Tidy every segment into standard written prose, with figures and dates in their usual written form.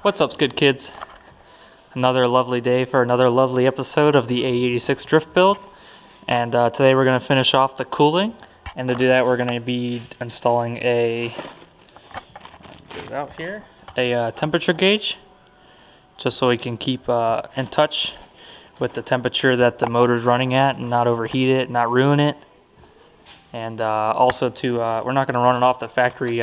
What's up, Skid Kids? Another lovely day for another lovely episode of the AE86 drift build. And today we're going to finish off the cooling. And to do that, we're going to be installing a temperature gauge, just so we can keep in touch with the temperature that the motor's running at and not overheat it, not ruin it. And also we're not going to run it off the factory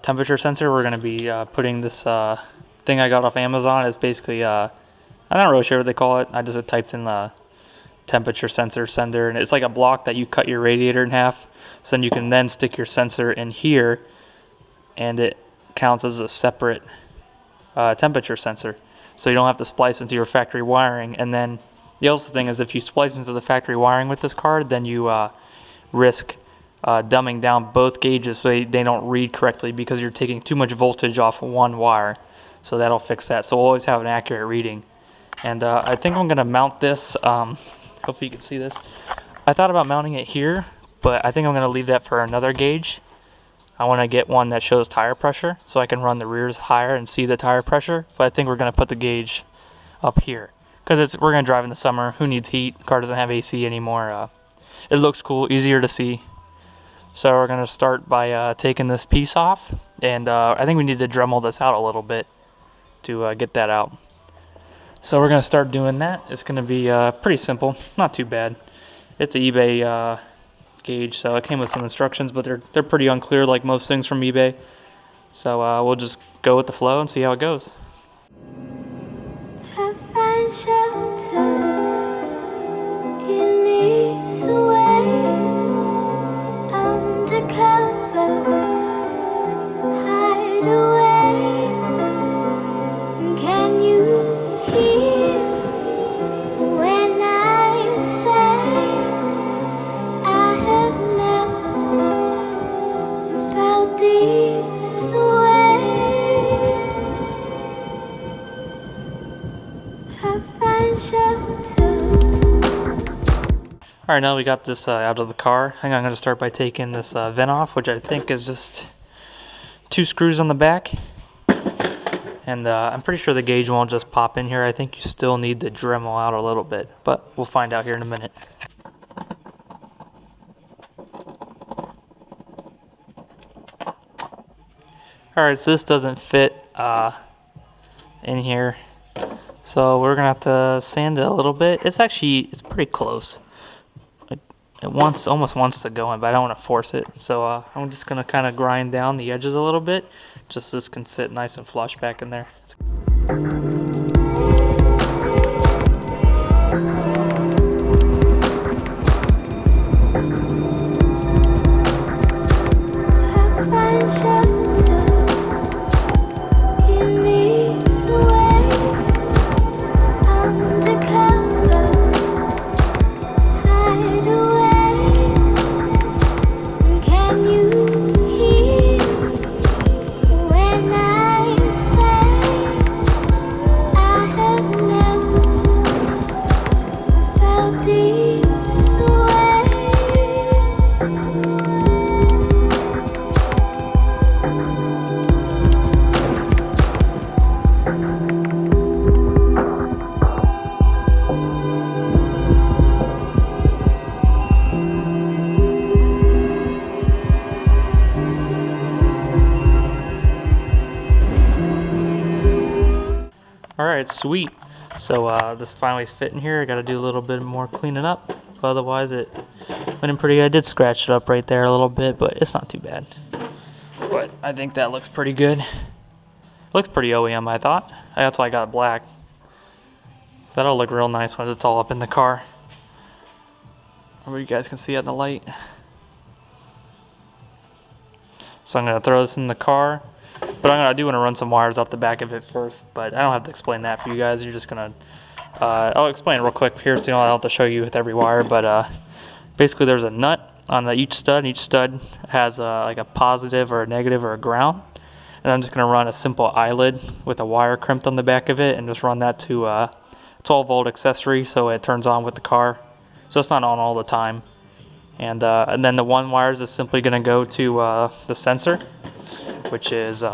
temperature sensor. We're going to be putting this thing I got off Amazon. It's basically I'm not really sure what they call it. I just typed in the temperature sender, and it's like a block that you cut your radiator in half, so then you can then stick your sensor in here, and it counts as a separate temperature sensor, so you don't have to splice into your factory wiring. And then the other thing is, if you splice into the factory wiring with this card, then you risk dumbing down both gauges so they don't read correctly, because you're taking too much voltage off one wire. So that'll fix that. So we'll always have an accurate reading. And I think I'm going to mount this. Hopefully you can see this. I thought about mounting it here, but I think I'm going to leave that for another gauge. I want to get one that shows tire pressure so I can run the rears higher and see the tire pressure. But I think we're going to put the gauge up here, because we're going to drive in the summer. Who needs heat? The car doesn't have AC anymore. It looks cool, easier to see. So we're going to start by taking this piece off, and I think we need to Dremel this out a little bit to get that out. So we're going to start doing that. It's going to be pretty simple, not too bad. It's an eBay gauge, so it came with some instructions, but they're pretty unclear, like most things from eBay. So we'll just go with the flow and see how it goes. I find shelter in ease away. Undercover, hide away. Can you hear when I say I have never felt this way? I find shelter. Alright, now we got this out of the car. I think I'm going to start by taking this vent off, which I think is just 2 screws on the back. And I'm pretty sure the gauge won't just pop in here. I think you still need to Dremel out a little bit, but we'll find out here in a minute. Alright, so this doesn't fit in here, so we're gonna have to sand it a little bit. It's pretty close. It almost wants to go in, but I don't want to force it. So I'm just gonna kind of grind down the edges a little bit, just so this can sit nice and flush back in there. I find shelter in ease away. Undercover, hide away. Can you hear when I say I have never felt this way? Alright, sweet. So this finally is fitting here. I got to do a little bit more cleaning up, but otherwise it went in pretty good. I did scratch it up right there a little bit, but it's not too bad. But I think that looks pretty good. It looks pretty OEM, I thought. That's why I got black. That'll look real nice when it's all up in the car. Or you guys can see it in the light. So I'm going to throw this in the car. But I do want to run some wires out the back of it first, but I don't have to explain that for you guys. You're just going to, I'll explain it real quick here, so you don't have to show you with every wire. But basically there's a nut on each stud, and each stud has like a positive or a negative or a ground. And I'm just going to run a simple eyelid with a wire crimped on the back of it, and just run that to a 12 volt accessory so it turns on with the car. So it's not on all the time. And then the one wires is simply going to go to the sensor, which is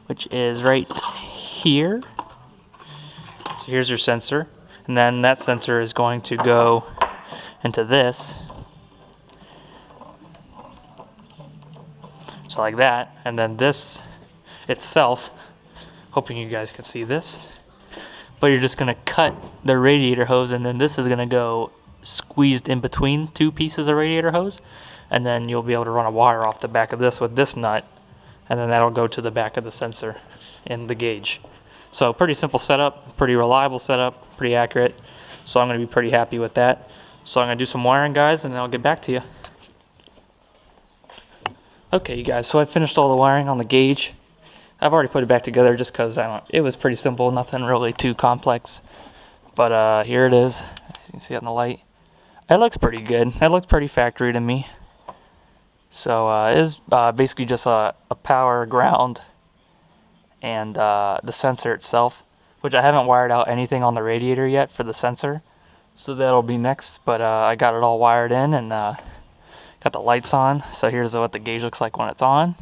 which is right here. So here's your sensor, and then that sensor is going to go into this. So like that, and then this itself, hoping you guys can see this, but you're just gonna cut the radiator hose, and then this is gonna go squeezed in between two pieces of radiator hose, and then you'll be able to run a wire off the back of this with this nut, and then that'll go to the back of the sensor in the gauge. So pretty simple setup, pretty reliable setup, pretty accurate. So I'm gonna be pretty happy with that. So I'm gonna do some wiring, guys, and then I'll get back to you. Okay, you guys, so I finished all the wiring on the gauge. I've already put it back together just because it was pretty simple, nothing really too complex. But here it is. You can see it in the light. It looks pretty good. It looks pretty factory to me. So it is basically just a power ground and the sensor itself, which I haven't wired out anything on the radiator yet for the sensor. So that'll be next, but I got it all wired in and got the lights on. So here's what the gauge looks like when it's on.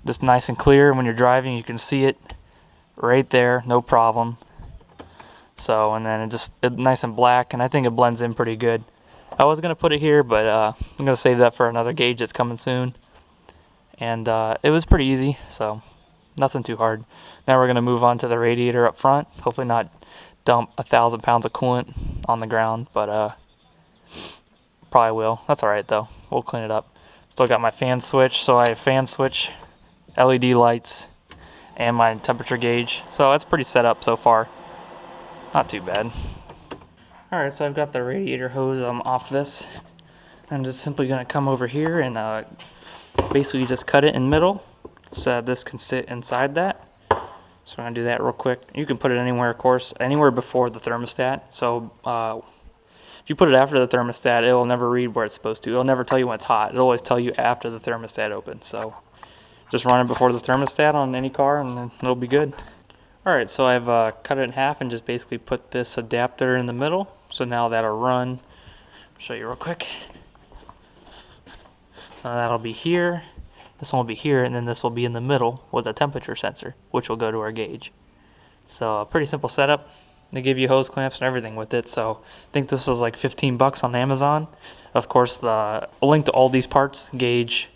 Just nice and clear. When you're driving, you can see it right there, no problem. So, and then it's nice and black, and I think it blends in pretty good. I was gonna put it here, but I'm gonna save that for another gauge that's coming soon. And it was pretty easy, so nothing too hard. Now we're gonna move on to the radiator up front. Hopefully not dump 1,000 pounds of coolant on the ground, but probably will. That's all right though. We'll clean it up. Still got my fan switch, so I have fan switch, LED lights, and my temperature gauge. So that's pretty set up so far. Not too bad. Alright, so I've got the radiator hose off this. I'm just simply going to come over here and basically just cut it in the middle so that this can sit inside that. So I'm going to do that real quick. You can put it anywhere, of course, anywhere before the thermostat. So if you put it after the thermostat, it will never read where it's supposed to. It'll never tell you when it's hot. It'll always tell you after the thermostat opens. So just run it before the thermostat on any car and then it'll be good. Alright, so I've cut it in half and just basically put this adapter in the middle. So now that'll run. I'll show you real quick. So that'll be here. This one will be here, and then this will be in the middle with a temperature sensor, which will go to our gauge. So a pretty simple setup. They give you hose clamps and everything with it. So I think this was like 15 bucks on Amazon. Of course, the link to all these parts, gauge,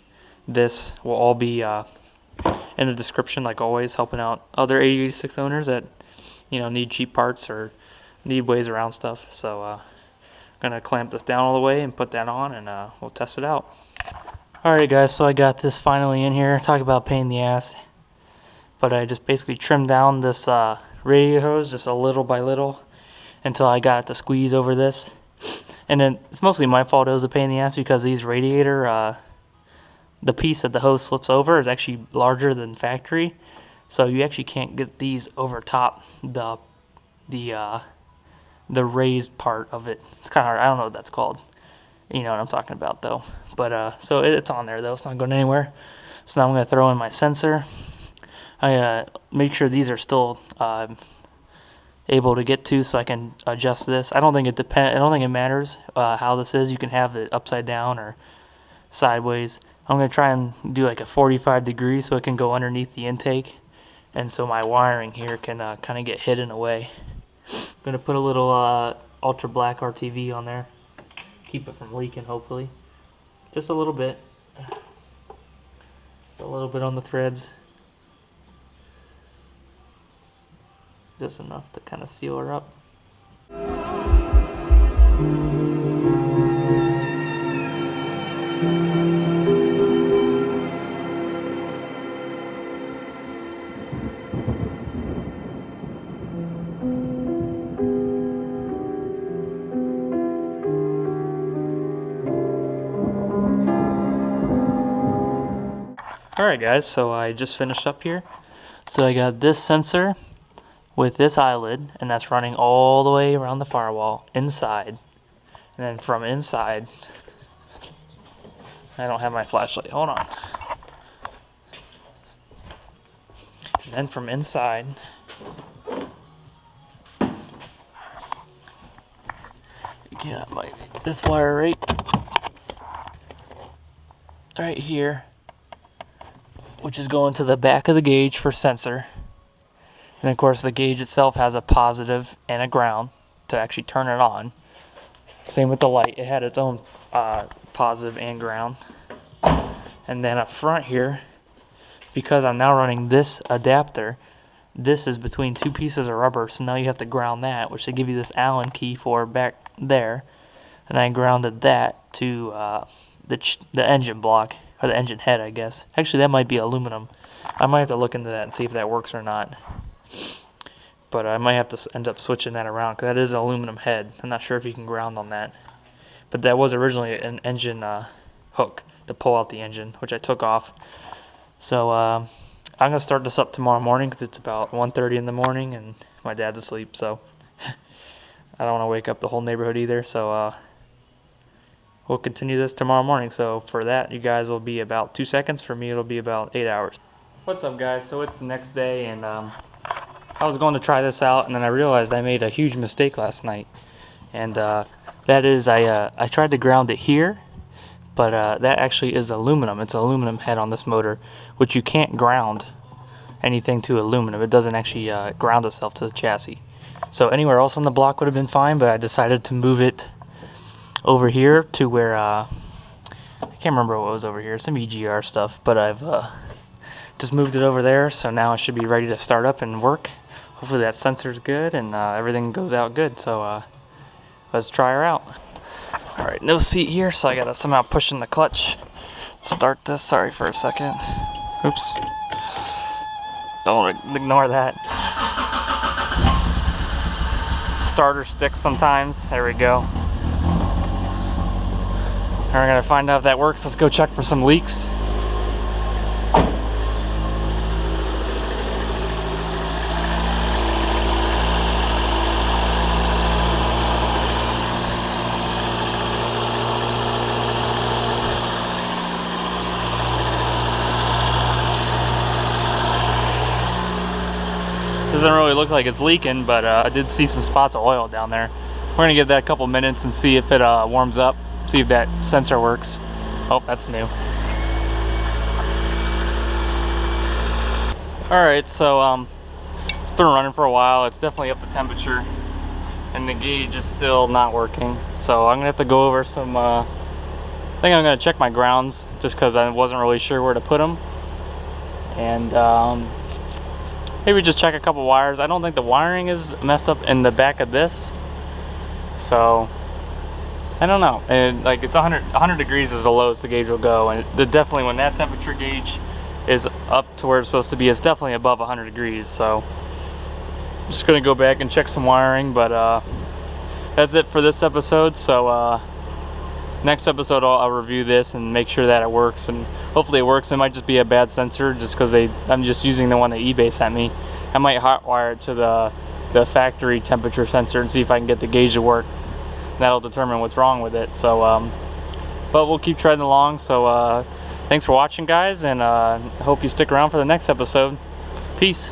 this will all be in the description, like always, helping out other AE86 owners that need cheap parts or need ways around stuff. So I'm gonna clamp this down all the way and put that on, and we'll test it out. Alright guys, so I got this finally in here. Talk about pain in the ass. But I just basically trimmed down this radiator hose just a little by little until I got it to squeeze over this. And then it's mostly my fault it was a pain in the ass because these radiator, the piece that the hose slips over is actually larger than factory. So you actually can't get these over top the raised part of it. It's kind of hard. I don't know what that's called. You know what I'm talking about though. But so it's on there though. It's not going anywhere. So now I'm going to throw in my sensor. I make sure these are still able to get to, so I can adjust this. I don't think it matters how this is. You can have it upside down or sideways. I'm going to try and do like a 45 degrees so it can go underneath the intake, and so my wiring here can kind of get hidden away. I'm going to put a little ultra black RTV on there, keep it from leaking hopefully. Just a little bit. Just a little bit on the threads. Just enough to kind of seal her up. Alright guys, so I just finished up here. So I got this sensor with this eyelid, and that's running all the way around the firewall inside. And then from inside, I don't have my flashlight, hold on. And then from inside, you got this wire right here. which is going to the back of the gauge for sensor. And of course the gauge itself has a positive and a ground to actually turn it on. Same with the light, it had its own positive and ground. And then up front here, because I'm now running this adapter, this is between two pieces of rubber, so now you have to ground that, which they give you this Allen key for back there. And I grounded that to the engine block, or the engine head, I guess. Actually, that might be aluminum. I might have to look into that and see if that works or not. But I might have to end up switching that around, because that is an aluminum head. I'm not sure if you can ground on that. But that was originally an engine hook to pull out the engine, which I took off. So I'm going to start this up tomorrow morning, because it's about 1:30 in the morning, and my dad's asleep, so I don't want to wake up the whole neighborhood either. So we'll continue this tomorrow morning. So for that, you guys will be about 2 seconds. For me, it'll be about 8 hours. What's up, guys? So it's the next day, and I was going to try this out, and then I realized I made a huge mistake last night. And that is, I tried to ground it here, but that actually is aluminum. It's an aluminum head on this motor, which you can't ground anything to aluminum. It doesn't actually ground itself to the chassis. So anywhere else on the block would have been fine, but I decided to move it over here to where, I can't remember what was over here, some EGR stuff, but I've just moved it over there, so now it should be ready to start up and work. Hopefully that sensor's good and everything goes out good, so let's try her out. Alright, no seat here, so I gotta somehow push in the clutch. Start this, sorry for a second. Oops. Don't ignore that. Starter sticks sometimes, there we go. And we're gonna find out if that works. Let's go check for some leaks. Doesn't really look like it's leaking, but I did see some spots of oil down there. We're gonna give that a couple minutes and see if it warms up, see if that sensor works. Oh, that's new. Alright, so it's been running for a while. It's definitely up to temperature, and the gauge is still not working. So I'm gonna have to go over some, I think I'm gonna check my grounds, just because I wasn't really sure where to put them. And maybe just check a couple wires. I don't think the wiring is messed up in the back of this, so I don't know. And like, it's 100 degrees is the lowest the gauge will go, and definitely when that temperature gauge is up to where it's supposed to be, it's definitely above 100 degrees. So I'm just gonna go back and check some wiring, but that's it for this episode. So next episode I'll review this and make sure that it works, and hopefully it works. It might just be a bad sensor, just because I'm just using the one that eBay sent me. I might hotwire it to the factory temperature sensor and see if I can get the gauge to work. That'll determine what's wrong with it. So but we'll keep treading along. So thanks for watching, guys, and I hope you stick around for the next episode. Peace.